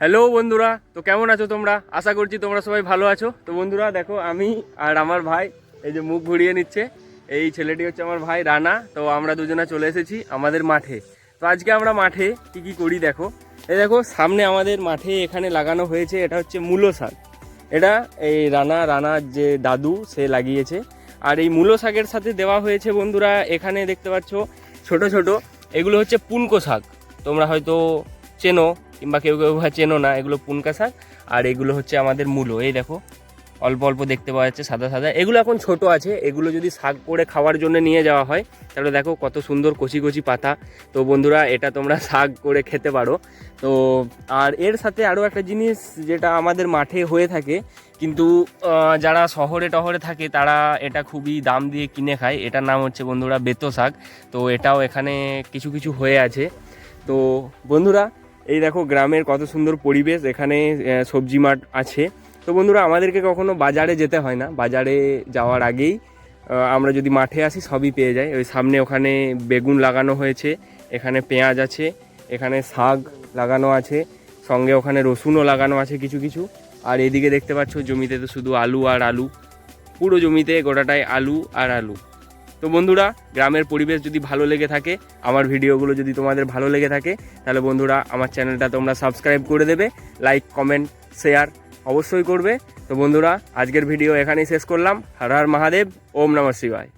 Hello বন্ধুরা, তো কেমন আছো তোমরা? আশা করছি তোমরা সবাই ভালো আছো। তো বন্ধুরা দেখো, আমি আর আমার ভাই এই যে মুখ ঘুরিয়ে নিচ্ছে, এই ছেলেটি হচ্ছে আমার ভাই রানা। তো আমরা দুজনে চলে এসেছি আমাদের মাঠে। তো আজকে আমরা মাঠে কি কি করি দেখো। এই দেখো সামনে আমাদের মাঠে এখানে লাগানো হয়েছে, এটা হচ্ছে মূলো শাক। এটা এই রানার যে দাদু সে লাগিয়েছে। আর এই মূলো শাকের সাথে দেওয়া হয়েছে বন্ধুরা, এখানে দেখতে পাচ্ছ ছোট ছোট, এগুলো হচ্ছে পুনকো শাক। তোমরা হয়তো চেনো কিংবা কেউ কেউ চেনো না, এগুলো পুনকা শাক। আর এগুলো হচ্ছে আমাদের মূলো। এই দেখো অল্প অল্প দেখতে পাওয়া যাচ্ছে সাদা সাদা, এগুলো এখন ছোট আছে। এগুলো যদি শাক করে খাওয়ার জন্য নিয়ে যাওয়া হয় তাহলে দেখো কত সুন্দর কচি কচি পাতা। তো বন্ধুরা এটা তোমরা শাক করে খেতে পারো। তো আর এর সাথে আরও একটা জিনিস যেটা আমাদের মাঠে হয়ে থাকে, কিন্তু যারা শহরে টহরে থাকে তারা এটা খুবই দাম দিয়ে কিনে খায়। এটার নাম হচ্ছে বন্ধুরা বেতো শাক। তো এটাও এখানে কিছু কিছু হয়ে আছে। তো বন্ধুরা এই দেখো গ্রামের কত সুন্দর পরিবেশ, এখানে সবজি মাঠ আছে। তো বন্ধুরা আমাদেরকে কখনো বাজারে যেতে হয় না, বাজারে যাওয়ার আগেই আমরা যদি মাঠে আসি সবই পেয়ে যাই। ওই সামনে ওখানে বেগুন লাগানো হয়েছে, এখানে পেঁয়াজ আছে, এখানে শাক লাগানো আছে, সঙ্গে ওখানে রসুনও লাগানো আছে কিছু কিছু। আর এদিকে দেখতে পাচ্ছ জমিতে তো শুধু আলু আর আলু, পুরো জমিতে গোটাটাই আলু আর আলু। তো বন্ধুরা গ্রামের পরিবেশ যদি ভালো লেগে থাকে, আমার ভিডিওগুলো যদি তোমাদের ভালো লেগে থাকে, তাহলে বন্ধুরা আমার চ্যানেলটা তোমরা সাবস্ক্রাইব করে দেবে, লাইক কমেন্ট শেয়ার অবশ্যই করবে। তো বন্ধুরা আজকের ভিডিও এখানেই শেষ করলাম। হর হর মহাদেব, ওম নমঃ শিবায়।